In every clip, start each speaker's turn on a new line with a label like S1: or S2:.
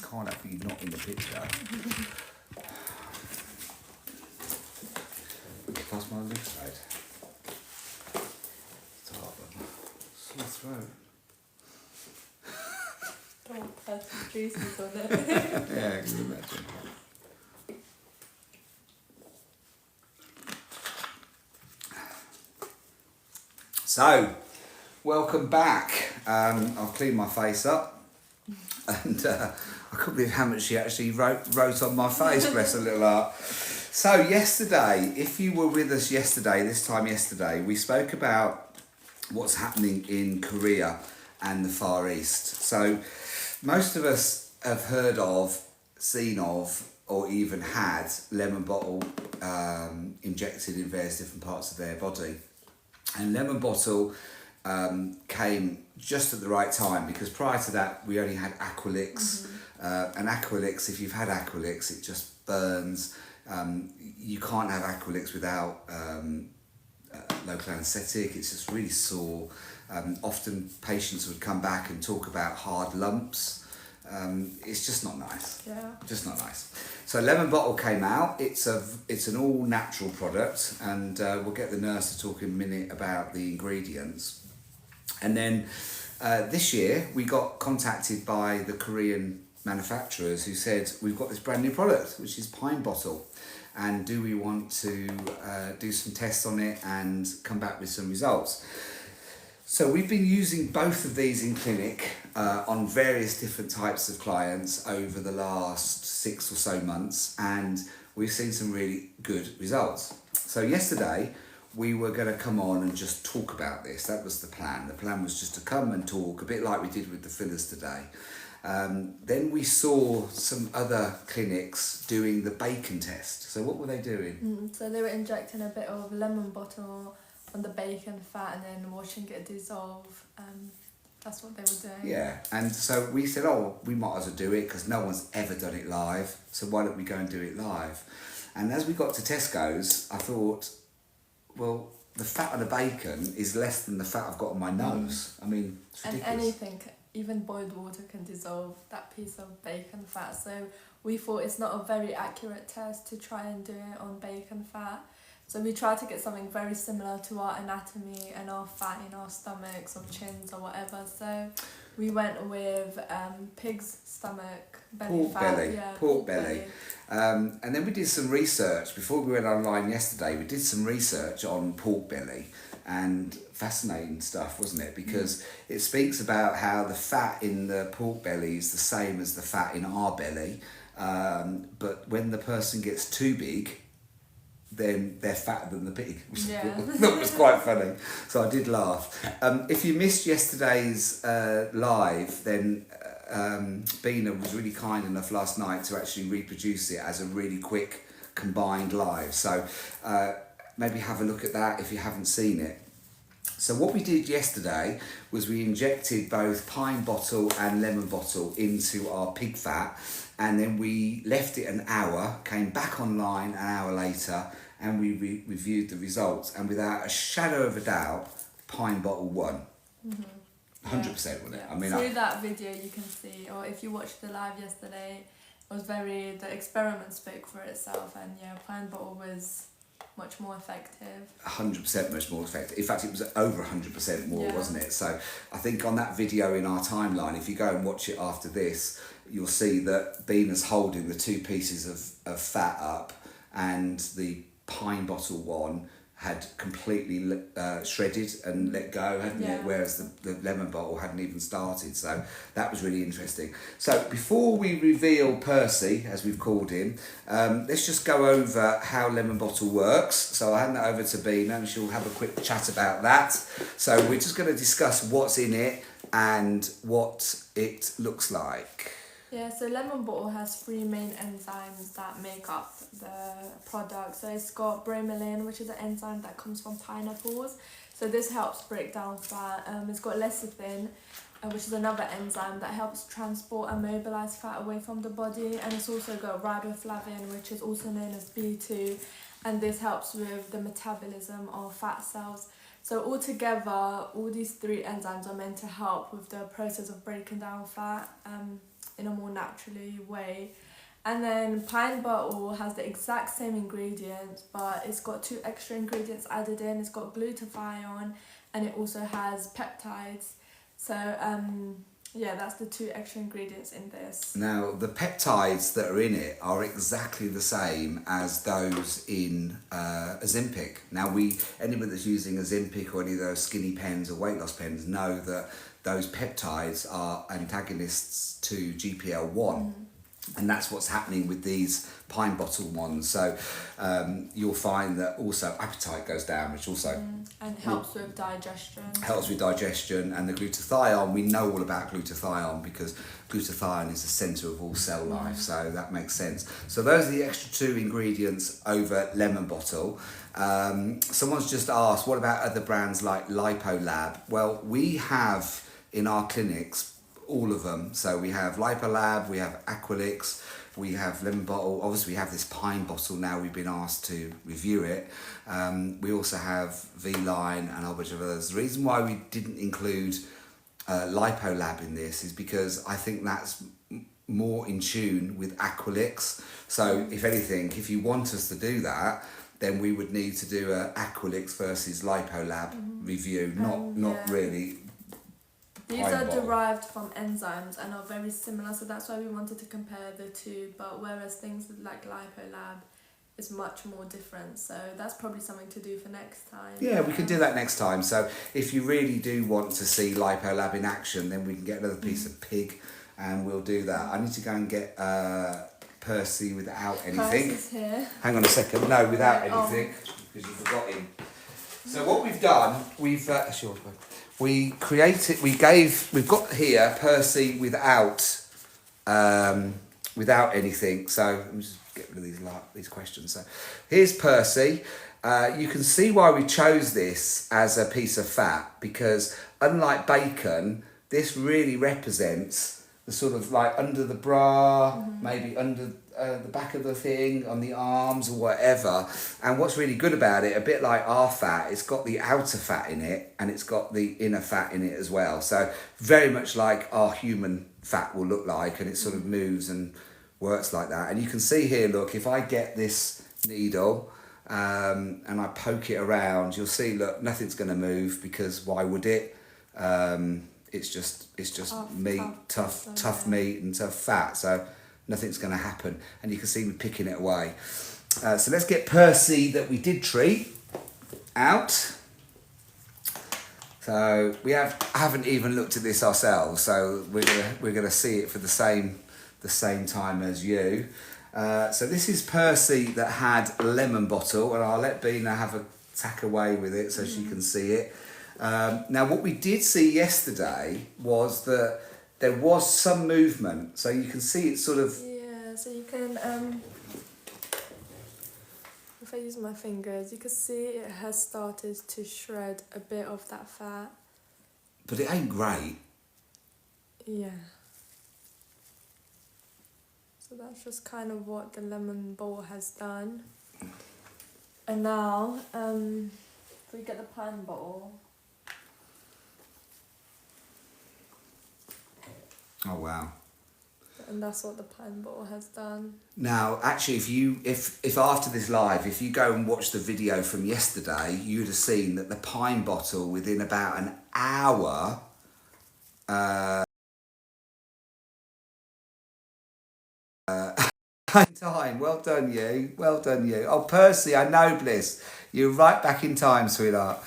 S1: can't have you not in the picture. Plus my lip side. Start them. Sore throat.
S2: Don't touch the juices on it.
S1: Yeah, I can imagine. So, welcome back. I've cleaned my face up, and I couldn't believe how much she actually wrote on my face, bless her little heart. So yesterday, if you were with us yesterday, this time yesterday, we spoke about what's happening in Korea and the Far East. So most of us have heard of, seen of, or even had lemon bottle injected in various different parts of their body. And lemon bottle came just at the right time, because prior to that we only had Aqualix. And Aqualix, if you've had Aqualix, it just burns. You can't have Aqualix without local anaesthetic. It's just really sore. Often patients would come back and talk about hard lumps. It's just not nice.
S2: Yeah.
S1: Just not nice. So lemon bottle came out. It's an all natural product, and we'll get the nurse to talk in a minute about the ingredients. And then this year we got contacted by the Korean manufacturers who said, we've got this brand new product, which is pine bottle, and do we want to do some tests on it and come back with some results. So we've been using both of these in clinic on various different types of clients over the last 6 or so months, and we've seen some really good results. So yesterday we were going to come on and just talk about this. That was the plan. The plan was just to come and talk, a bit like we did with the fillers today. Then we saw some other clinics doing the bacon test. So what were they doing?
S2: So they were injecting a bit of lemon bottle on the bacon fat and then watching it dissolve. That's what they were doing.
S1: Yeah, and so we said, oh, we might as well do it because no one's ever done it live. So why don't we go and do it live? And as we got to Tesco's, I thought, well, the fat on the bacon is less than the fat I've got on my nose. I mean, it's ridiculous.
S2: And anything, even boiled water can dissolve that piece of bacon fat. So we thought it's not a very accurate test to try and do it on bacon fat. So we tried to get something very similar to our anatomy and our fat in our stomachs or chins or whatever. So we went with pig's stomach, belly
S1: Pork
S2: fat.
S1: belly,
S2: Yeah,
S1: pork belly. And then we did some research, before we went online yesterday, we did some research on pork belly, and fascinating stuff, wasn't it? Because it speaks about how the fat in the pork belly is the same as the fat in our belly, but when the person gets too big, then they're fatter than the pig, which that was quite funny. So I did laugh. If you missed yesterday's live, then Bina was really kind enough last night to actually reproduce it as a really quick combined live. So maybe have a look at that if you haven't seen it. So what we did yesterday was we injected both pine bottle and lemon bottle into our pig fat, and then we left it an hour, came back online an hour later, and we reviewed the results, and without a shadow of a doubt, pine bottle won. 100%, wasn't it?
S2: Yeah.
S1: I mean,
S2: through that video you can see, or if you watched the live yesterday, it was the experiment spoke for itself, and yeah, pine bottle was much more effective.
S1: 100% much more effective. In fact, it was over 100% more, wasn't it? So I think on that video in our timeline, if you go and watch it after this, you'll see that Bina's holding the two pieces of fat up, and the pine bottle one had completely shredded and let go, hadn't it? Whereas the lemon bottle hadn't even started. So that was really interesting. So before we reveal Percy, as we've called him, let's just go over how lemon bottle works. So I'll hand that over to Bina and she'll have a quick chat about that. So we're just going to discuss what's in it and what it looks like.
S2: Yeah, so lemon bottle has 3 main enzymes that make up the product. So it's got bromelain, which is an enzyme that comes from pineapples. So this helps break down fat. It's got lecithin, which is another enzyme that helps transport and mobilize fat away from the body. And it's also got riboflavin, which is also known as B2. And this helps with the metabolism of fat cells. So altogether, all these 3 enzymes are meant to help with the process of breaking down fat. in a more naturally way. And then pine bottle has the exact same ingredients, but it's got 2 extra ingredients added in. It's got glutathione, and it also has peptides. So yeah, that's the 2 extra ingredients in this.
S1: Now, the peptides that are in it are exactly the same as those in Ozempic. Now, anyone that's using Ozempic or any of those skinny pens or weight loss pens know that those peptides are antagonists to GPL-1. And that's what's happening with these pine bottle ones. So you'll find that also appetite goes down, which also
S2: and helps with digestion.
S1: Helps with digestion. And the glutathione, we know all about glutathione because glutathione is the centre of all cell life. So that makes sense. So those are the extra 2 ingredients over lemon bottle. Someone's just asked, what about other brands like LipoLab? Well, we have in our clinics all of them. So we have LipoLab, we have Aqualix, we have lemon bottle. Obviously, we have this pine bottle now. We've been asked to review it. We also have V-Line and a whole bunch of others. The reason why we didn't include LipoLab in this is because I think that's more in tune with Aqualix. So if anything, if you want us to do that, then we would need to do a Aqualix versus LipoLab review, not really.
S2: These are derived from enzymes and are very similar, so that's why we wanted to compare the 2. But whereas things like LipoLab is much more different, so that's probably something to do for next time.
S1: Yeah, we can do that next time. So if you really do want to see LipoLab in action, then we can get another piece of pig and we'll do that. I need to go and get Percy without anything.
S2: Percy's here.
S1: Hang on a second. No, without anything, because you forgot him. So what we've done, we've we've got here Percy without anything. So let me just get rid of these questions. So here's Percy. You can see why we chose this as a piece of fat, because unlike bacon, this really represents the sort of like under the bra, maybe under the back of the thing, on the arms or whatever. And what's really good about it, a bit like our fat, it's got the outer fat in it and it's got the inner fat in it as well. So very much like our human fat will look like, and it sort of moves and works like that. And you can see here, look, if I get this needle and I poke it around, you'll see, look, nothing's going to move, because why would it? It's just meat, tough meat and tough fat, so nothing's going to happen. And you can see me picking it away. So let's get Percy, that we did treat, out. So we haven't even looked at this ourselves, so we're gonna see it for the same time as you. So this is Percy that had a lemon bottle, and I'll let Bina have a tack away with it so she can see it. Now what we did see yesterday was that there was some movement, so you can see it sort of...
S2: Yeah, so you can, if I use my fingers, you can see it has started to shred a bit of that fat.
S1: But it ain't great.
S2: Yeah. So that's just kind of what the lemon bowl has done. And now, if we get the pine bottle.
S1: Oh wow.
S2: And that's what the pine bottle has done.
S1: Now, actually, if after this live, if you go and watch the video from yesterday, you'd have seen that the pine bottle, within about an hour, time. Well done you. Oh, Percy, I know, Bliss. You're right back in time, sweetheart.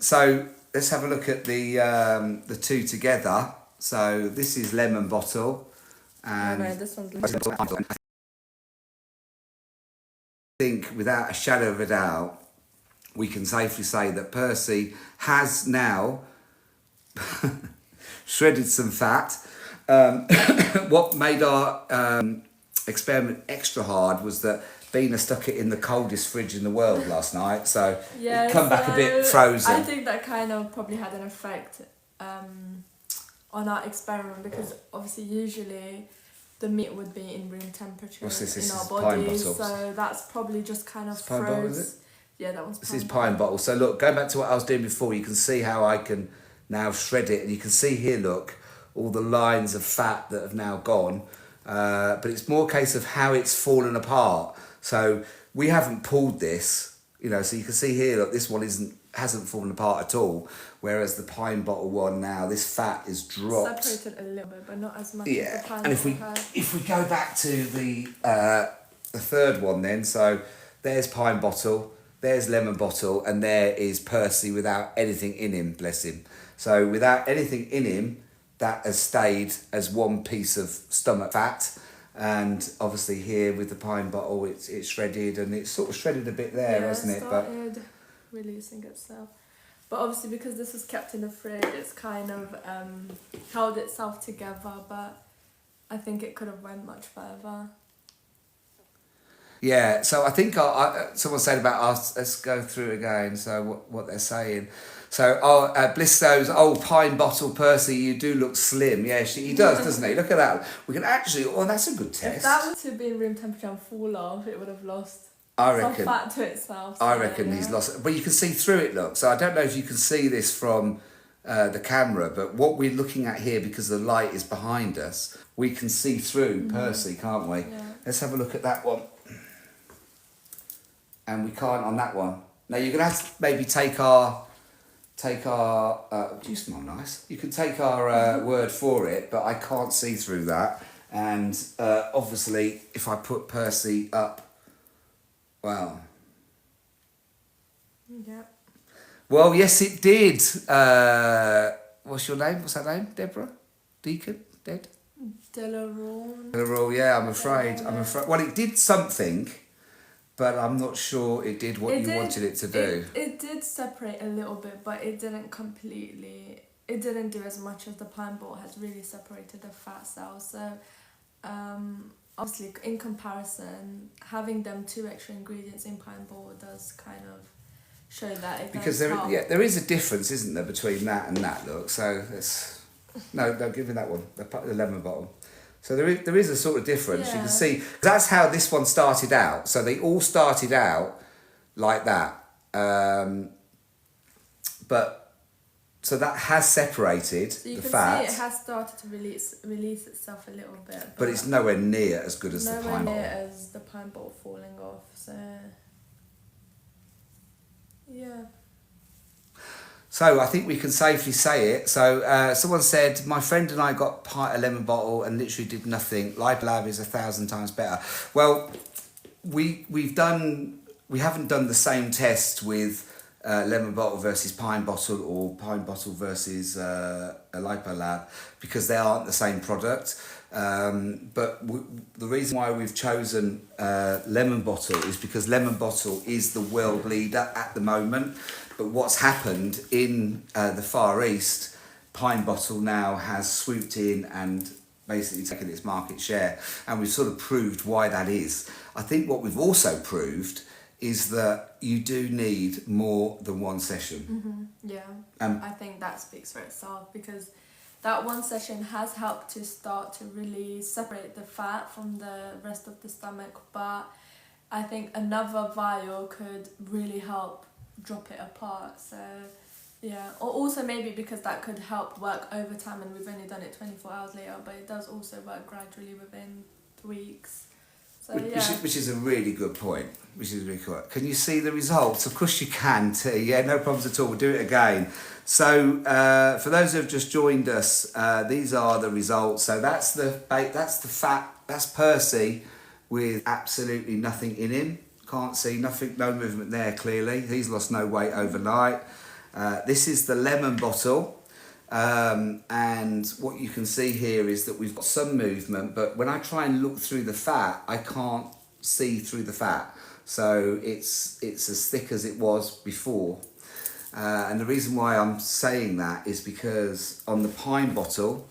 S1: So let's have a look at the two together. So this is lemon bottle, and
S2: this one's lemon.
S1: I think without a shadow of a doubt, we can safely say that Percy has now shredded some fat. What made our experiment extra hard was that Bina stuck it in the coldest fridge in the world last night, so it come back a bit frozen.
S2: I think that kind of probably had an effect on our experiment, because obviously usually the meat would be in room temperature in our bodies, so that's probably just kind of
S1: froze. Pine bottle, is it?
S2: Yeah, that one's
S1: This is pine bottle. So look, going back to what I was doing before, you can see how I can now shred it, and you can see here, look, all the lines of fat that have now gone. But it's more a case of how it's fallen apart. So we haven't pulled this, you know, so you can see here, look, this one hasn't fallen apart at all. Whereas the pine bottle one now, this fat is dropped.
S2: Separated a little bit, but not as much
S1: Yeah,
S2: as the pine
S1: and
S2: bottle has.
S1: if we go back to the third one then, so there's pine bottle, there's lemon bottle, and there is Percy without anything in him, bless him. So without anything in him, that has stayed as one piece of stomach fat. And obviously here with the pine bottle, it's shredded, and it's sort of shredded a bit there, hasn't it?
S2: It started releasing itself. But obviously because this was kept in the fridge, it's kind of held itself together, but I think it could have went much further.
S1: Yeah, so I think someone said about us, let's go through it again, so what they're saying. So, Bliss says, pine bottle Percy, you do look slim. Yeah, he does, doesn't he? Look at that. We can actually, that's a good test.
S2: If that was to be room temperature and fall off, it would have lost
S1: I reckon,
S2: some fat to itself. So
S1: I reckon he's lost, but you can see through it, look. So I don't know if you can see this from the camera, but what we're looking at here, because the light is behind us, we can see through Percy, can't we?
S2: Yeah.
S1: Let's have a look at that one. And we can't on that one. Now you're going to have to maybe take our, do you smell nice? You can take our word for it, but I can't see through that. And obviously, if I put Percy up, well.
S2: Yeah.
S1: Well, yes, it did. What's your name? What's that name? Deborah? Deacon? Dead?
S2: Delaroon.
S1: Yeah, I'm afraid. Well, it did something, but I'm not sure it did what you wanted it to do.
S2: It did separate a little bit, but it didn't completely. It didn't do as much as the pine ball has really separated the fat cells. So, obviously, in comparison, having them 2 extra ingredients in pine ball does kind of show that it
S1: Because
S2: does help.
S1: there is a difference, isn't there, between that and that look. So it's no, give me that one, the lemon bottle. So there is a sort of difference. You
S2: Yeah.
S1: can see that's how this one started out. So they all started out like that, but so that has separated
S2: So you
S1: the
S2: can
S1: fat.
S2: see it has started to release itself a little bit,
S1: but it's nowhere near as good as the
S2: nowhere
S1: pine
S2: near
S1: bottle.
S2: as the pine bottle falling off. So yeah.
S1: So I think we can safely say it. So someone said, my friend and I got a lemon bottle and literally did nothing. Lipolab is 1,000 times better. Well, we haven't done the same test with lemon bottle versus pine bottle or pine bottle versus a Lipolab because they aren't the same product. But the reason why we've chosen lemon bottle is because lemon bottle is the world leader at the moment. But what's happened in the Far East, pine bottle now has swooped in and basically taken its market share. And we've sort of proved why that is. I think what we've also proved is that you do need more than one session.
S2: Yeah, I think that speaks for itself because that one session has helped to start to really separate the fat from the rest of the stomach, but I think another vial could really help drop it apart. So yeah, or also maybe because that could help work over time and we've only done it 24 hours later, but it does also work gradually within weeks. So yeah.
S1: Which is a really good point. Which is really cool. Can you see the results? Of course you can too. Yeah, no problems at all. We'll do it again. So for those who have just joined us, these are the results. So that's the fat. That's Percy with absolutely nothing in him. Can't see nothing, no movement there clearly. He's lost no weight overnight. This is the lemon bottle. And what you can see here is that we've got some movement, but when I try and look through the fat, I can't see through the fat. So it's as thick as it was before. And the reason why I'm saying that is because on the pine bottle,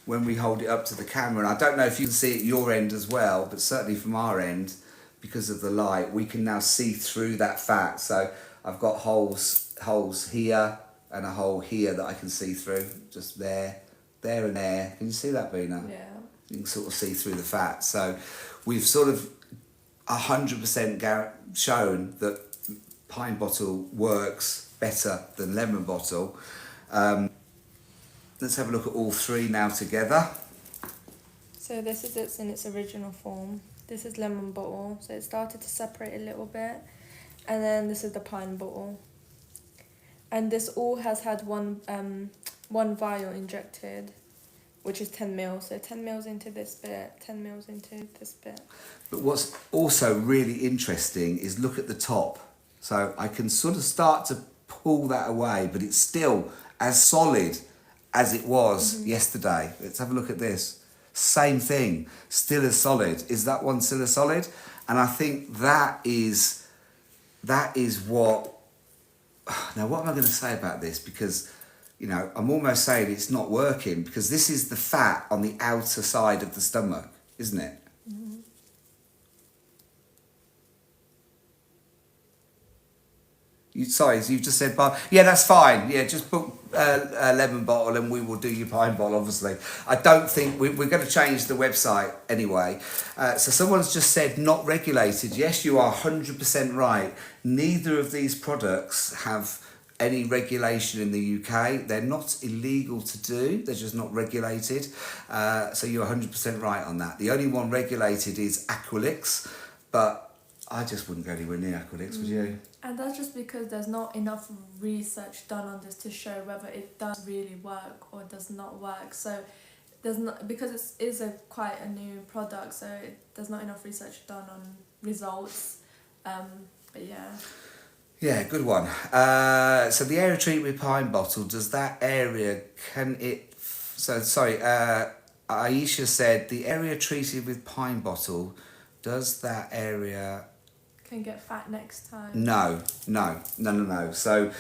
S1: when we hold it up to the camera, and I don't know if you can see it at your end as well, but certainly from our end, because of the light, we can now see through that fat. So I've got holes here and a hole here that I can see through, just there and there. Can you see that, Bina?
S2: Yeah.
S1: You can sort of see through the fat. So we've sort of 100% shown that pine bottle works better than lemon bottle. let's have a look at all three now together.
S2: So this is it's in its original form. This is lemon bottle, so it started to separate a little bit. And then this is the pine bottle. And this all has had one vial injected, which is 10 mils. So 10 mils into this bit, 10 mils into this bit.
S1: But what's also really interesting is look at the top. So I can sort of start to pull that away, but it's still as solid as it was yesterday. Let's have a look at this. Same thing, still as solid. Is that one still as solid? And I think that is what... Now, what am I going to say about this? Because, you know, I'm almost saying it's not working, because this is the fat on the outer side of the stomach, isn't it?
S2: Mm-hmm.
S1: So you've just said, yeah, that's fine. Yeah, just book a lemon bottle and we will do your pine bottle, obviously. I don't think we're going to change the website anyway. So someone's just said not regulated. Yes, you are 100% right. Neither of these products have any regulation in the UK. They're not illegal to do. They're just not regulated. So you're 100% right on that. The only one regulated is Aqualix, but I just wouldn't go anywhere near Aqualix, would you?
S2: And that's just because there's not enough research done on this to show whether it does really work or does not work. So there's not, because it is quite a new product, so there's not enough research done on results. But yeah.
S1: Yeah, good one. So the area treated with pine bottle, does that area, Aisha said the area treated with pine bottle, does that area...
S2: Can get fat next time.
S1: No. So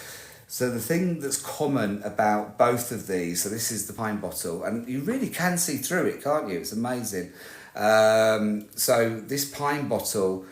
S1: the thing that's common about both of these, so this is the pine bottle, and you really can see through it, can't you? It's amazing. So this pine bottle,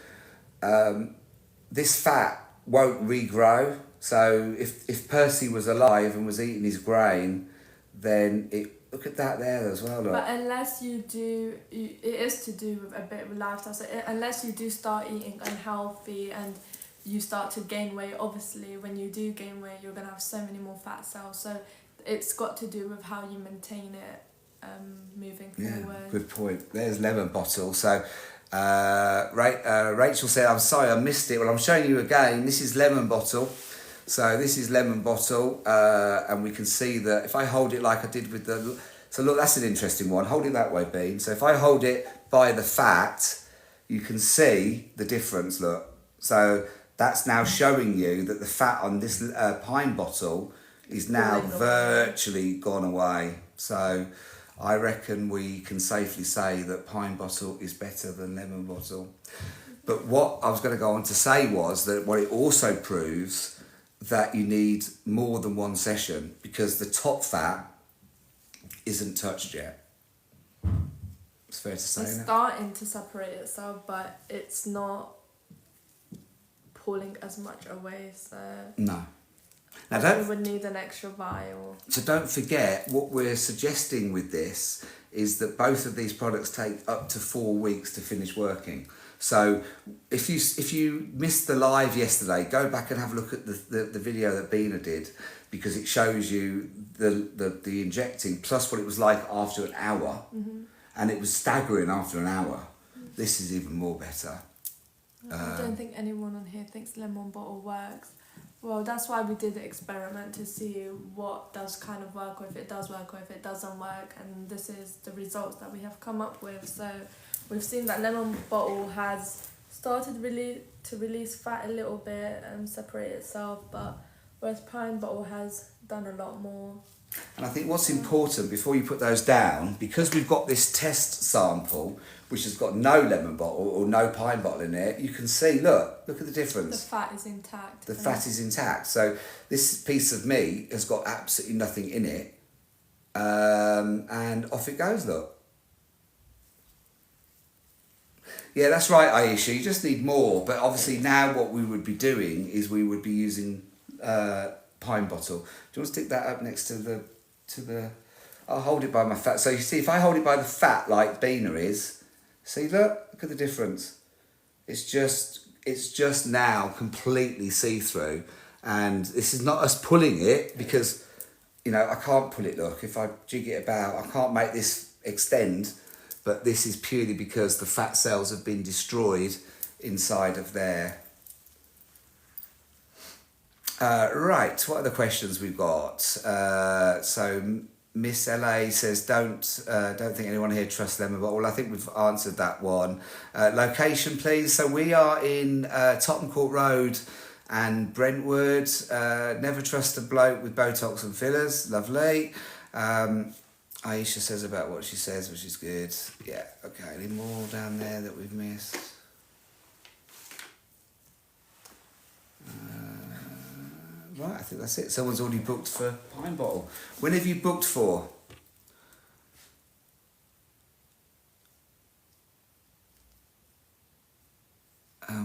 S1: this fat won't regrow. So if Percy was alive and was eating his grain, then look at that there as well. Look.
S2: But unless you do, it is to do with a bit of lifestyle. So unless you do start eating unhealthy and you start to gain weight, obviously when you do gain weight, you're going to have so many more fat cells. So it's got to do with how you maintain it moving forward.
S1: Yeah, good point. There's lemon bottle. So Rachel said, I'm sorry, I missed it. Well, I'm showing you again. This is lemon bottle. So this is lemon bottle, and we can see that if I hold it like I did with the... So look, that's an interesting one. Hold it that way, Bean. So if I hold it by the fat, you can see the difference, look. So that's now showing you that the fat on this pine bottle is now virtually gone away. So I reckon we can safely say that pine bottle is better than lemon bottle. But what I was going to go on to say was that what it also proves... that you need more than one session, because the top fat isn't touched yet. It's fair to say,
S2: it's
S1: isn't it?
S2: starting to separate itself, but it's not pulling as much away, so...
S1: No. Now
S2: we would need an extra vial.
S1: So don't forget, what we're suggesting with this is that both of these products take up to 4 weeks to finish working. So if you missed the live yesterday, go back and have a look at the video that Bina did, because it shows you the injecting plus what it was like after an hour. Mm-hmm. And it was staggering after an hour. Mm-hmm. This is even more better.
S2: I don't think anyone on here thinks lemon bottle works. Well, that's why we did the experiment, to see what does kind of work, or if it does work, or if it doesn't work. And this is the results that we have come up with. So we've seen that lemon bottle has started to release fat a little bit and separate itself, but whereas pine bottle has done a lot more.
S1: And I think what's important, before you put those down, because we've got this test sample which has got no lemon bottle or no pine bottle in it, you can see, look at the difference.
S2: The fat is intact.
S1: The fat is intact. So this piece of meat has got absolutely nothing in it, and off it goes, look. Yeah, that's right, Aisha. You just need more. But obviously now what we would be doing is we would be using pine bottle. Do you want to stick that up next to the... I'll hold it by my fat. So you see, if I hold it by the fat like Bina is, see, look at the difference. It's just now completely see-through. And this is not us pulling it, because, you know, I can't pull it, look, if I jig it about, I can't make this extend, but this is purely because the fat cells have been destroyed inside of there. Right, what are the questions we've got? So Miss LA says, don't think anyone here trusts Lemon Bottle. I think we've answered that one. Location, please. So we are in Tottenham Court Road and Brentwood. Never trust a bloke with Botox and fillers. Lovely. Aisha says about what she says, which is good. Yeah, okay. Any more down there that we've missed? Right, I think that's it. Someone's already booked for Pine Bottle. When have you booked for?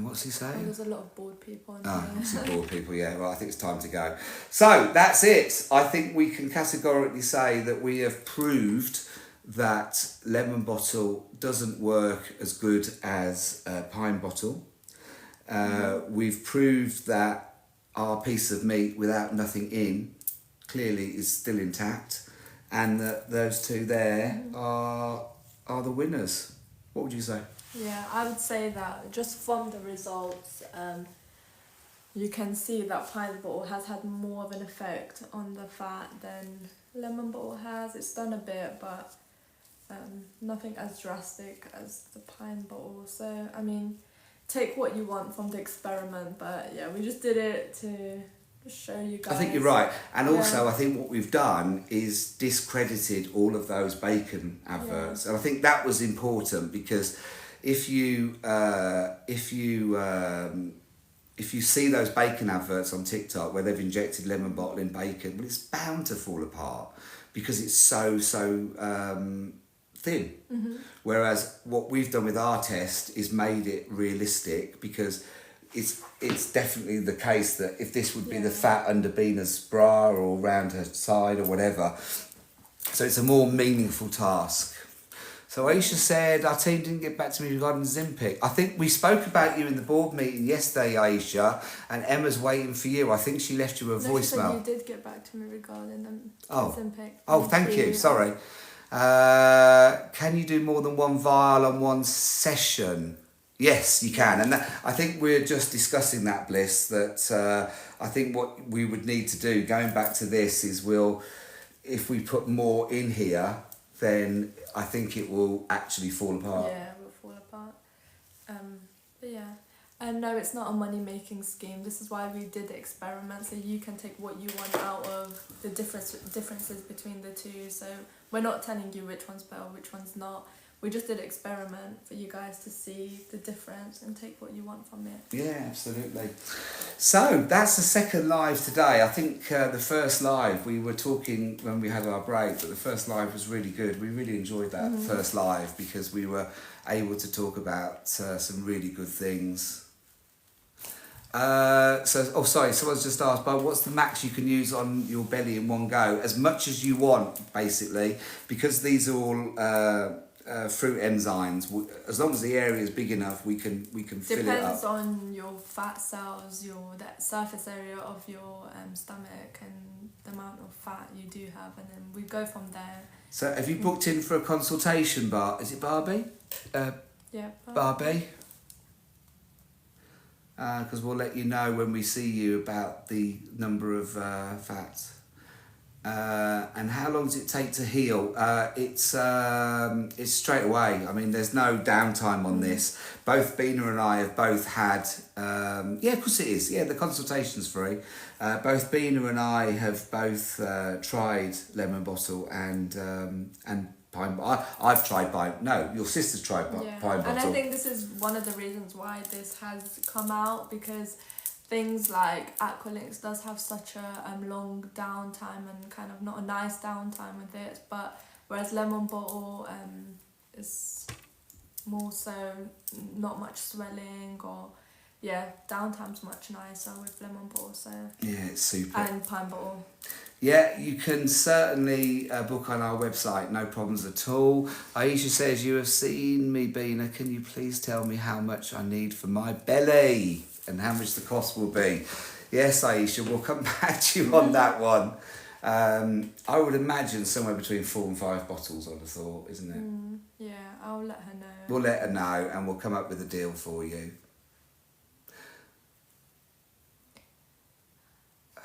S1: What's he saying?
S2: Oh, there's a lot of bored people in
S1: Oh,
S2: here.
S1: some bored people, yeah. Well, I think it's time to go. So, that's it. I think we can categorically say that we have proved that Lemon Bottle doesn't work as good as Pine Bottle. We've proved that our piece of meat without nothing in clearly is still intact, and that those two there are the winners. What would you say?
S2: Yeah, I would say that just from the results, you can see that Pine Bottle has had more of an effect on the fat than Lemon Bottle has. It's done a bit, but nothing as drastic as the Pine Bottle. So, I mean, take what you want from the experiment, but yeah, we just did it to show you guys.
S1: I think you're right. And also, I think what we've done is discredited all of those bacon adverts. And I think that was important, because if you see those bacon adverts on TikTok where they've injected Lemon Bottle in bacon, well, it's bound to fall apart because it's so thin. Whereas what we've done with our test is made it realistic, because it's definitely the case that if this would be the fat under Bina's bra or around her side or whatever, so it's a more meaningful task. So Aisha said, our team didn't get back to me regarding Zimpic. I think we spoke about you in the board meeting yesterday, Aisha, and Emma's waiting for you. I think she left you a voicemail.
S2: She said you did get back to me regarding Zimpic.
S1: Oh, thank you. Sorry. Can you do more than one vial on one session? Yes, you can. And I think we're just discussing that, Bliss, that I think what we would need to do, going back to this, is if we put more in here, then I think it will actually fall apart.
S2: Yeah, it will fall apart. But yeah. And no, it's not a money-making scheme. This is why we did the experiment, so you can take what you want out of the differences between the two. So we're not telling you which one's better, which one's not. We just did an experiment for you guys to see the difference and take what you want from it.
S1: Yeah, absolutely. So that's the second live today. I think the first live, we were talking when we had our break, but the first live was really good. We really enjoyed that first live because we were able to talk about some really good things. Sorry, someone's just asked, but what's the max you can use on your belly in one go? As much as you want, basically, because these are all fruit enzymes. As long as the area is big enough, we can fill it up.
S2: Depends on your fat cells, that surface area of your stomach, and the amount of fat you do have, and then we go from there.
S1: So, have you booked in for a consultation, Is it Barbie?
S2: Yeah.
S1: Barbie. Because we'll let you know when we see you about the number of fats. And how long does it take to heal? It's straight away. I mean, there's no downtime on this. Both Bina and I have both had... yeah, of course it is. Yeah, the consultation's free. Both Bina and I have both tried Lemon Bottle and Pine Bottle. I've tried Pine... No, your sister's tried Pine Bottle.
S2: And I think this is one of the reasons why this has come out, because things like Aqualinks does have such a long downtime and kind of not a nice downtime with it, but whereas Lemon Bottle is more so not much swelling, or downtime's much nicer with Lemon Bottle. So
S1: yeah, it's super.
S2: And Pine Bottle.
S1: Yeah, you can certainly book on our website, no problems at all. Aisha says, you have seen me, Bina. Can you please tell me how much I need for my belly and how much the cost will be? Yes, Aisha, we'll come back to you on that one. I would imagine somewhere between 4 and 5 bottles, I'd have thought, isn't it?
S2: Yeah, I'll let her know.
S1: We'll let her know and we'll come up with a deal for you.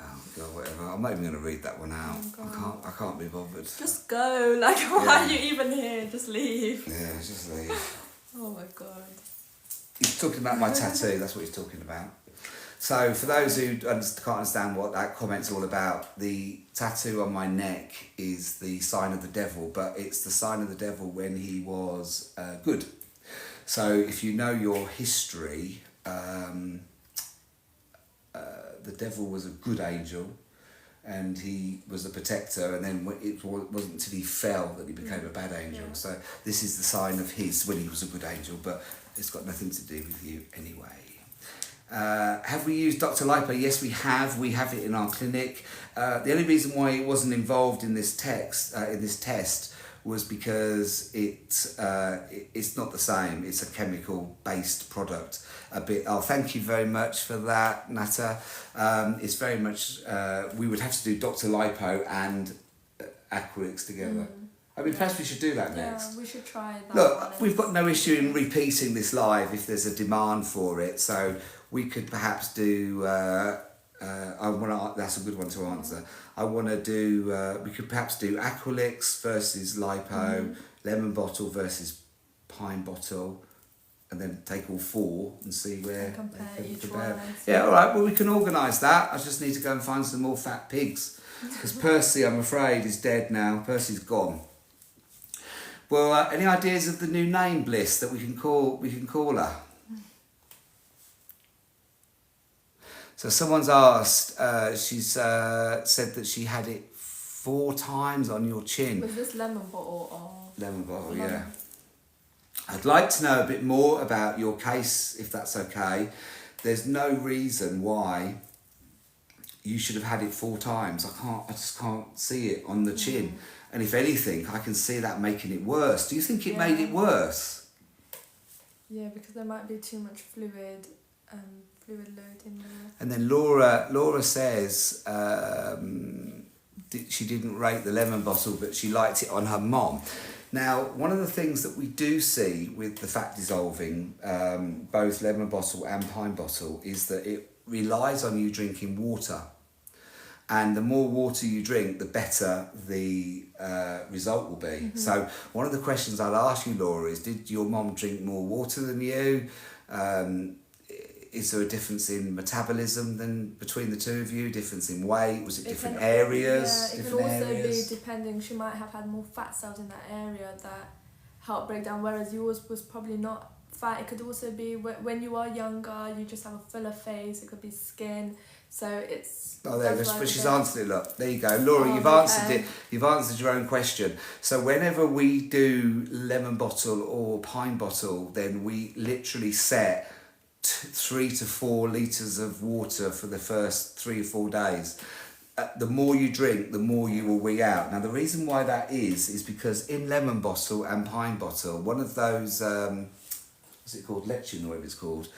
S1: Oh God, whatever. I'm not even going to read that one out.
S2: Oh,
S1: I can't be bothered.
S2: Just go. Like, why are you even here? Just leave.
S1: Yeah, just leave.
S2: Oh my God.
S1: He's talking about my tattoo. That's what he's talking about. So for those who can't understand what that comment's all about, the tattoo on my neck is the sign of the devil, but it's the sign of the devil when he was good. So if you know your history, the devil was a good angel and he was a protector, and then it wasn't until he fell that he became a bad angel.
S2: Yeah.
S1: So this is the sign of his when he was a good angel, but it's got nothing to do with you anyway. Have we used Dr. Lipo? Yes, we have. We have it in our clinic. The only reason why it wasn't involved in this test was because it's not the same. It's a chemical-based product. Thank you very much for that, Nata. It's very much. We would have to do Dr. Lipo and Aquarix together. I mean, perhaps we should do that next.
S2: Yeah, we should try that.
S1: Look, we've got no issue in repeating this live if there's a demand for it. So we could perhaps do. That's a good one to answer. I want to do. We could perhaps do Aqualix versus Lipo, lemon bottle versus pine bottle, and then take all 4 and see where.
S2: Compare each one.
S1: Yeah, all right. Well, we can organise that. I just need to go and find some more fat pigs because Percy, I'm afraid, is dead now. Percy's gone. Well, any ideas of the new name, Bliss, that we can call her? So someone's asked. She's said that she had it 4 times on your chin.
S2: Was this lemon bottle or?
S1: Lemon bottle, yeah. I'd like to know a bit more about your case, if that's okay. There's no reason why you should have had it 4 times. I just can't see it on the chin. And if anything, I can see that making it worse. Do you think it made it worse?
S2: Yeah, because there might be too much fluid load in there.
S1: And then Laura says she didn't rate the lemon bottle, but she liked it on her mom. Now, one of the things that we do see with the fat dissolving, both lemon bottle and pine bottle, is that it relies on you drinking water. And the more water you drink, the better the result will be. So one of the questions I'd ask you, Laura, is did your mom drink more water than you? Is there a difference in metabolism between the two of you? Difference in weight? Was it different areas?
S2: Yeah, it can also be depending. She might have had more fat cells in that area that help break down, whereas yours was probably not fat. It could also be when you are younger, you just have a fuller face. It could be skin. So it's.
S1: Oh, there. But she's answered it. Look, there you go, Laura. You've answered it. You've answered your own question. So whenever we do lemon bottle or pine bottle, then we literally set 3 to 4 litres of water for the first 3 or 4 days. The more you drink, the more you will wee out. Now, the reason why that is because in lemon bottle and pine bottle, one of those, what's it called, lectin or whatever it's called,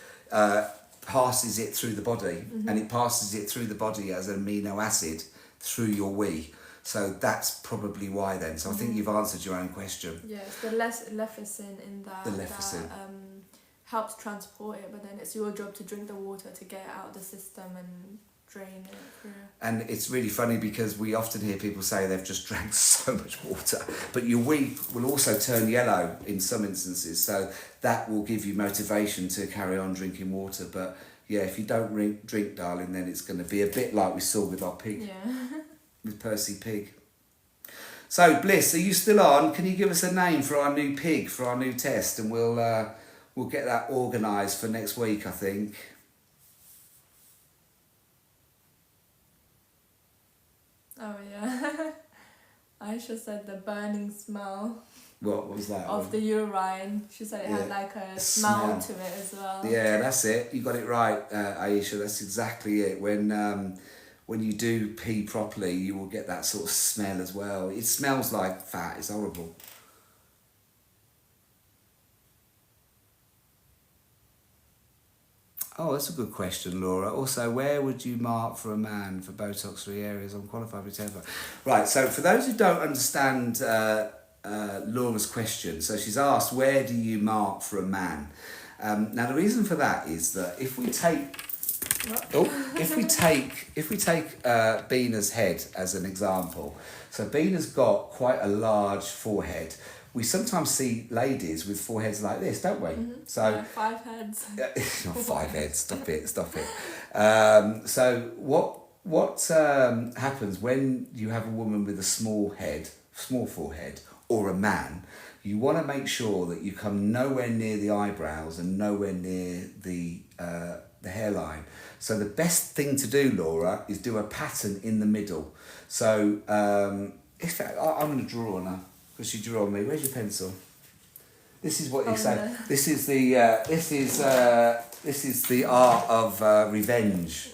S1: passes it through the body, and it passes it through the body as an amino acid through your wee. So that's probably why then. So I think you've answered your own question.
S2: Yeah, it's the lecithin in that.
S1: The lecithin.
S2: That, helps transport it, but then it's your job to drink the water to get it out of the system and drain it through.
S1: And it's really funny because we often hear people say they've just drank so much water, but your wee will also turn yellow in some instances, so that will give you motivation to carry on drinking water. But yeah, if you don't drink, darling, then it's going to be a bit like we saw with our pig, with Percy Pig. So Bliss, are you still on? Can you give us a name for our new pig, for our new test, and we'll get that organised for next week, I think.
S2: Oh yeah. Aisha said the burning smell.
S1: What was that?
S2: Of the urine. She said it had like a smell to it as well.
S1: Yeah, that's it. You got it right, Aisha. That's exactly it. When you do pee properly, you will get that sort of smell as well. It smells like fat. It's horrible. Oh, that's a good question, Laura. Also, where would you mark for a man for Botox-free areas on qualified retainer? Right, so for those who don't understand Laura's question, so she's asked, where do you mark for a man? Now, the reason for that is that if we take Bina's head as an example, so Bina's got quite a large forehead. We sometimes see ladies with foreheads like this, don't we?
S2: Mm-hmm.
S1: So
S2: yeah, 5 heads.
S1: not 5 heads. Stop it. So what happens when you have a woman with a small forehead, or a man? You want to make sure that you come nowhere near the eyebrows and nowhere near the hairline. So the best thing to do, Laura, is do a pattern in the middle. So I'm going to draw on her because she drew on me. Where's your pencil? This is what you say.
S2: No.
S1: This is the art of revenge.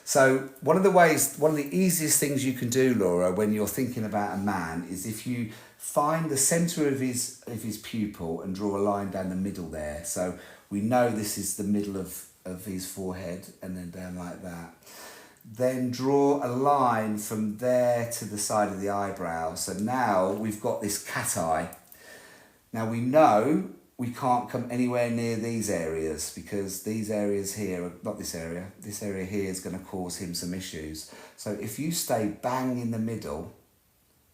S1: So one of the easiest things you can do, Laura, when you're thinking about a man, is if you find the centre of his pupil and draw a line down the middle there. So we know this is the middle of his forehead, and then down like that. Then draw a line from there to the side of the eyebrow. So now we've got this cat eye. Now we know we can't come anywhere near these areas because these areas here, this area here is going to cause him some issues. So if you stay bang in the middle,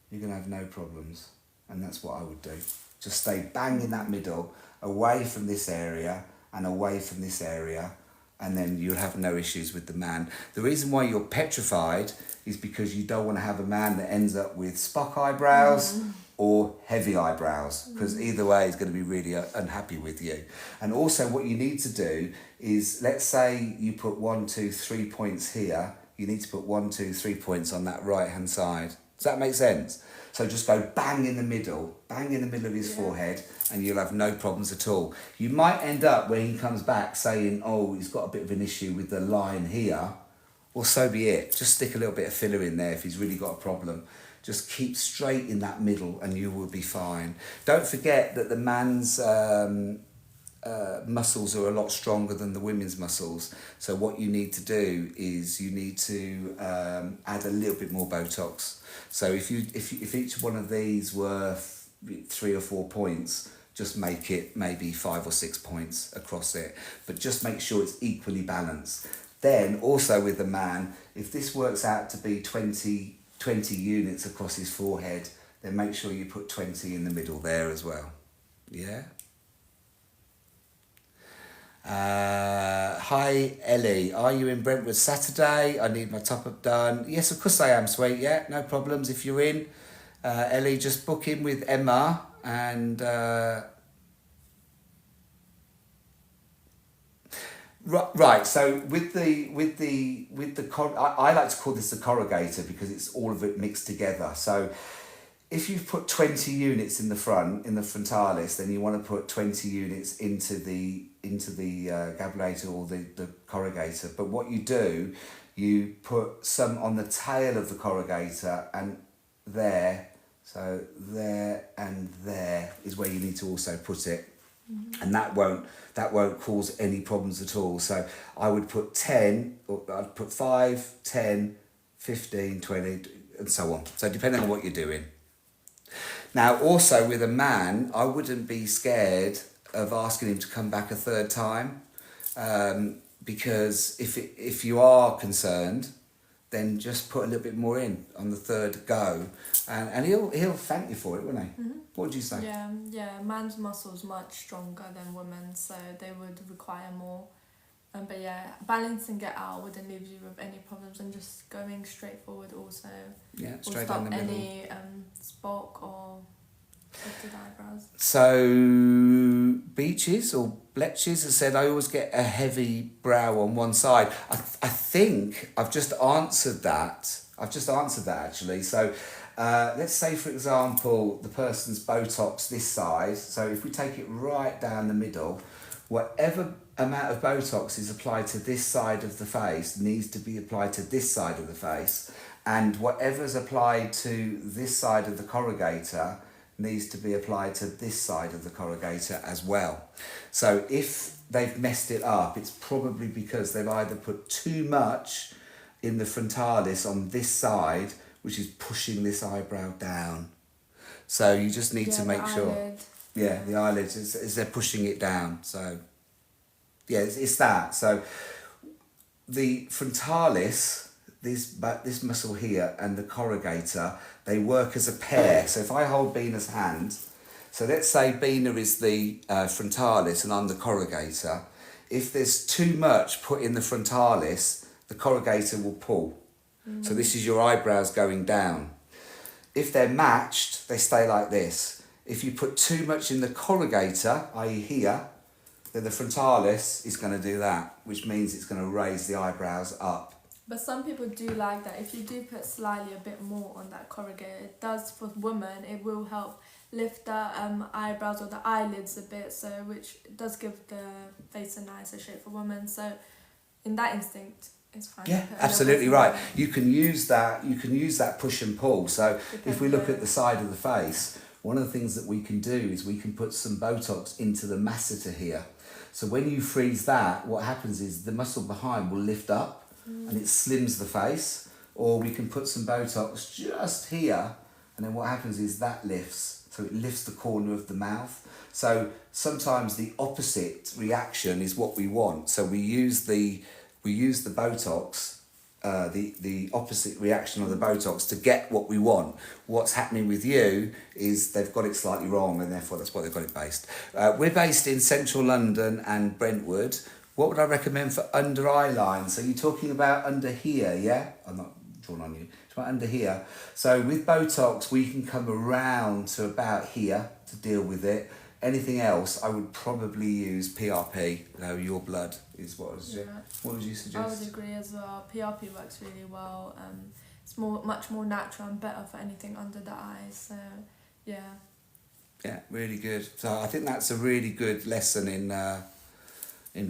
S1: you're going to have no problems. And that's what I would do. Just stay bang in that middle, away from this area and away from this area, and then you'll have no issues with the man. The reason why you're petrified is because you don't want to have a man that ends up with Spock eyebrows or heavy eyebrows, because either way he's going to be really unhappy with you. And also what you need to do is, let's say you put 1, 2, 3 points here, you need to put 1, 2, 3 points on that right hand side. Does that make sense? So just go bang in the middle of his forehead, and you'll have no problems at all. You might end up, when he comes back, saying, oh, he's got a bit of an issue with the line here. Well, so be it. Just stick a little bit of filler in there if he's really got a problem. Just keep straight in that middle and you will be fine. Don't forget that the man's muscles are a lot stronger than the women's muscles. So what you need to do is you need to add a little bit more Botox. So if each one of these were 3 or 4 points, just make it maybe 5 or 6 points across it. But just make sure it's equally balanced. Then also with the man, if this works out to be 20 units across his forehead, then make sure you put 20 in the middle there as well. Yeah? Hi Ellie, are you in Brentwood Saturday? I need my top up done. Yes, of course I am, sweet. Yeah, no problems if you're in. Ellie, just book in with Emma and right. So I like to call this the corrugator because it's all of it mixed together. So if you've put 20 units in the frontalis, then you want to put 20 units into the gabulator or the corrugator. But what you do, you put some on the tail of the corrugator and there. So there and there is where you need to also put it. Mm-hmm. And that won't cause any problems at all. So I would put 10, or I'd put 5, 10, 15, 20, and so on. So depending on what you're doing. Now, also with a man, I wouldn't be scared of asking him to come back a third time, because if you are concerned, then just put a little bit more in on the third go, and he'll thank you for it, won't he? Mm-hmm. What would you say?
S2: Yeah. Man's muscles much stronger than women's, so they would require more. But yeah, balancing it out wouldn't leave you with any problems, and just going straight forward also.
S1: Yeah,
S2: will
S1: straight
S2: stop
S1: down the middle.
S2: any spock or lifted eyebrows.
S1: So Beaches or Bletches has said, I always get a heavy brow on one side. I think I've just answered that. Actually. So let's say, for example, the person's Botox this side. So if we take it right down the middle, whatever amount of Botox is applied to this side of the face needs to be applied to this side of the face. And whatever's applied to this side of the corrugator needs to be applied to this side of the corrugator as well. So if they've messed it up, it's probably because they've either put too much in the frontalis on this side, which is pushing this eyebrow down. So you just need to make sure.
S2: Eyelid.
S1: Yeah, the eyelids, is they're pushing it down. So yeah, it's that. So the frontalis, this muscle here, and the corrugator, they work as a pair. So if I hold Bina's hand, so let's say Bina is the frontalis and I'm the corrugator. If there's too much put in the frontalis, the corrugator will pull. So this is your eyebrows going down. If they're matched, they stay like this. If you put too much in the corrugator, i.e. here, then the frontalis is going to do that, which means it's going to raise the eyebrows up.
S2: But some people do like that. If you do put slightly a bit more on that corrugator, it does, for women, it will help lift the eyebrows or the eyelids a bit, so which does give the face a nicer shape for women. So in that instinct, it's fine.
S1: Yeah, absolutely right. You can use that push and pull. So if we look at the side of the face, one of the things that we can do is we can put some Botox into the masseter here. So when you freeze that, what happens is the muscle behind will lift up and it slims the face. Or we can put some Botox just here, and then what happens is that lifts. So it lifts the corner of the mouth. So sometimes the opposite reaction is what we want. So we use the Botox, the opposite reaction of the Botox to get what we want. What's happening with you is they've got it slightly wrong, and therefore that's why they've got it based. We're based in central London and Brentwood. What would I recommend for under eye line? So you're talking about under here, yeah? I'm not drawn on you. It's about under here. So with Botox, we can come around to about here to deal with it. Anything else, I would probably use PRP. Your blood is what would you suggest?
S2: I would agree as well. PRP works really well. It's much more natural and better for anything under the eyes. So, yeah.
S1: Yeah, really good. So I think that's a really good lesson in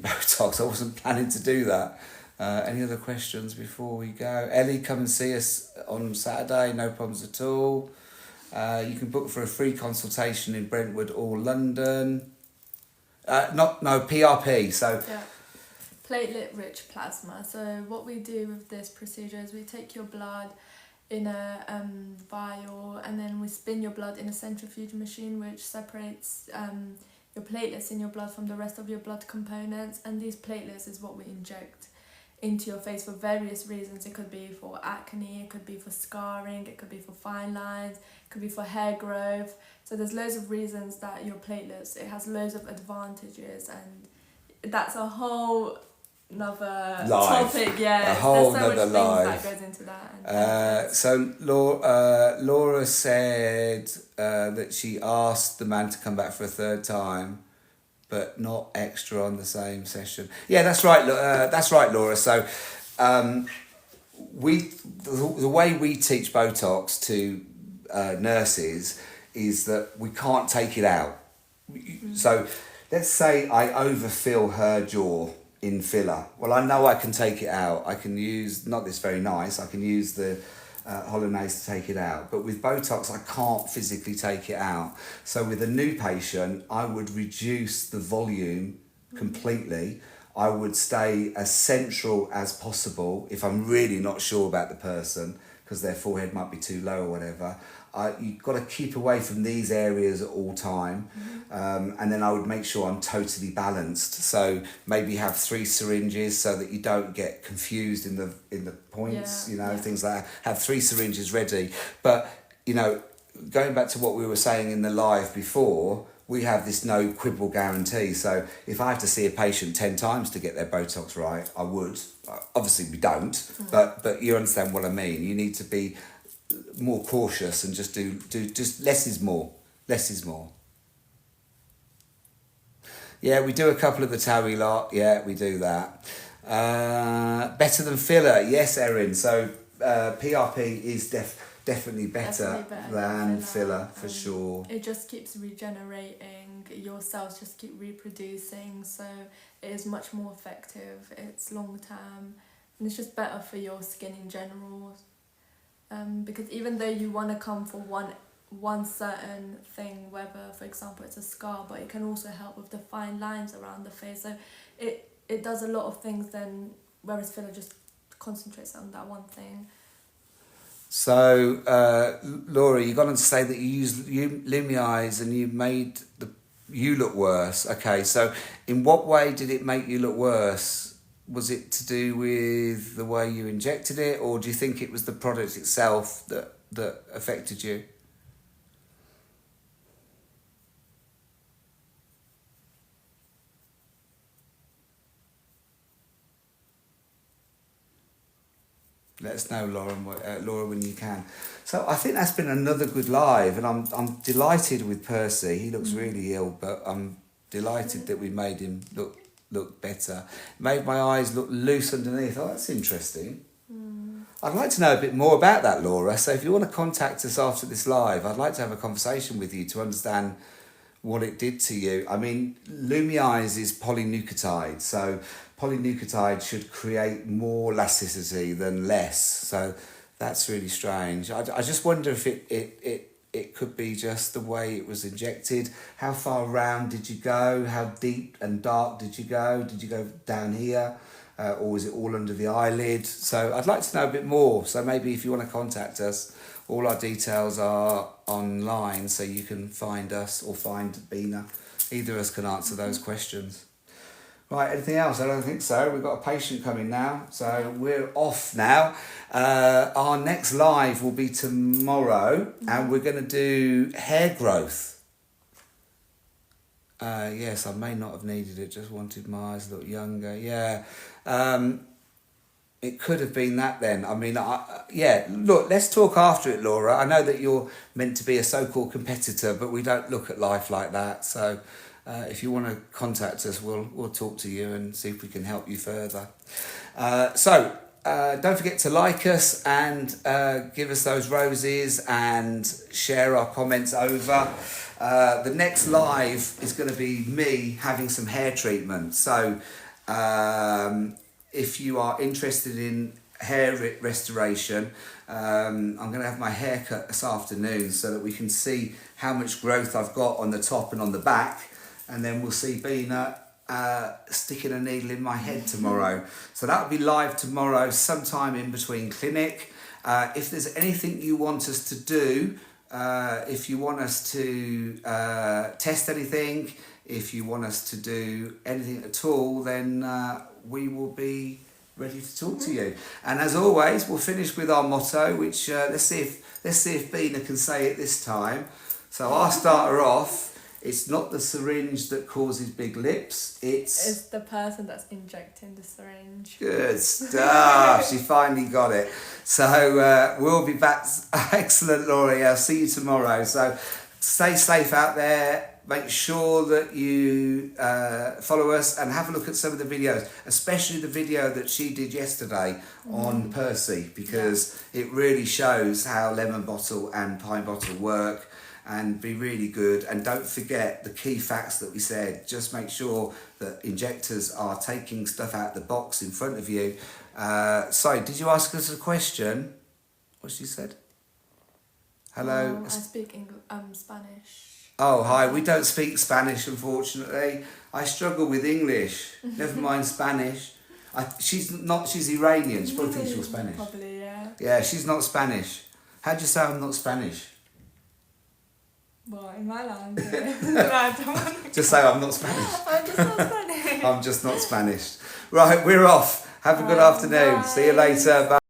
S1: Botox. I wasn't planning to do that. Any other questions before we go? Ellie, come and see us on Saturday. No problems at all. You can book for a free consultation in Brentwood or London. PRP. So
S2: yeah, platelet-rich plasma. So what we do with this procedure is we take your blood in a vial, and then we spin your blood in a centrifuge machine, which separates your platelets in your blood from the rest of your blood components. And these platelets is what we inject into your face for various reasons. It could be for acne, it could be for scarring, it could be for fine lines, it could be for hair growth. So there's loads of reasons that your platelets, it has loads of advantages, and that's a whole another topic. Yeah,
S1: a whole
S2: there's so
S1: nother
S2: much
S1: life.
S2: things that goes into that.
S1: So Laura said that she asked the man to come back for a third time, but not extra on the same session. Yeah, that's right. That's right, Laura. So, the way we teach Botox to nurses is that we can't take it out. So, let's say I overfill her jaw in filler. Well, I know I can take it out. I can use, not this very nice, I can use the Hollandaise to take it out. But with Botox, I can't physically take it out. So with a new patient, I would reduce the volume completely. I would stay as central as possible if I'm really not sure about the person, because their forehead might be too low or whatever. You've got to keep away from these areas at all time. And then I would make sure I'm totally balanced. So maybe have 3 syringes so that you don't get confused in the points, things like that. Have 3 syringes ready. But, going back to what we were saying in the live before, we have this no quibble guarantee. So if I have to see a patient 10 times to get their Botox right, I would. Obviously we don't, but you understand what I mean. You need to be more cautious and just do less is more. Less is more. Yeah, we do a couple of the Towie lot. Yeah, we do that. Better than filler. Yes, Erin. So PRP is definitely better than filler for sure.
S2: It just keeps regenerating. Your cells just keep reproducing. So it is much more effective. It's long term. And it's just better for your skin in general. Because even though you want to come for one certain thing, whether for example it's a scar, but it can also help with the fine lines around the face. So it does a lot of things then, whereas filler just concentrates on that one thing.
S1: So, Laura, you got on to say that you used Lumieyes and you made you look worse. Okay, so in what way did it make you look worse? Was it to do with the way you injected it, or do you think it was the product itself that affected you? Let us know, Laura, when you can. So I think that's been another good live, and I'm delighted with Percy. He looks really ill, but I'm delighted that we made him look better. Made my eyes look loose underneath. Oh, that's interesting. I'd like to know a bit more about that, Laura. So if you want to contact us after this live, I'd like to have a conversation with you to understand what it did to you. I mean, Lumieyes is polynucleotide, so polynucleotide should create more elasticity than less. So that's really strange. I just wonder if it could be just the way it was injected. How far round did you go? How deep and dark did you go? Did you go down here? Or was it all under the eyelid? So I'd like to know a bit more. So maybe if you want to contact us, all our details are online, so you can find us or find Bina. Either of us can answer those questions. Right, anything else? I don't think so. We've got a patient coming now, so we're off now. Our next live will be tomorrow, and we're going to do hair growth. Yes, I may not have needed it, just wanted my eyes to look younger. Yeah. It could have been that then. I mean, yeah, look, let's talk after it, Laura. I know that you're meant to be a so-called competitor, but we don't look at life like that. So if you want to contact us, we'll talk to you and see if we can help you further. Don't forget to like us and give us those roses and share our comments over. The next live is going to be me having some hair treatment. So if you are interested in hair restoration, I'm going to have my hair cut this afternoon so that we can see how much growth I've got on the top and on the back, and then we'll see Bina sticking a needle in my head tomorrow. So that'll be live tomorrow sometime in between clinic. If there's anything you want us to do, if you want us to test anything, if you want us to do anything at all, then we will be ready to talk to you. And as always, we'll finish with our motto, which let's see if Bina can say it this time. So I'll start her off. It's not the syringe that causes big lips. It's
S2: the person that's injecting the syringe.
S1: Good stuff. She finally got it. So we'll be back. Excellent, Laurie. I'll see you tomorrow. So stay safe out there. Make sure that you follow us and have a look at some of the videos, especially the video that she did yesterday on Percy, because it really shows how lemon bottle and pine bottle work and be really good. And don't forget the key facts that we said. Just make sure that injectors are taking stuff out the box in front of you. Sorry, did you ask us a question? What she said? Hello?
S2: I speak Spanish.
S1: Oh, hi. We don't speak Spanish, unfortunately. I struggle with English. Never mind Spanish. She's Iranian. She probably thinks you're Spanish.
S2: Probably, yeah.
S1: Yeah, she's not Spanish. How do you say I'm not Spanish?
S2: Well, in my language. No, I don't want to.
S1: Just say I'm not Spanish.
S2: I'm just not Spanish.
S1: I'm just not Spanish. Right, we're off. Have a good afternoon.
S2: Bye.
S1: See you later. Bye.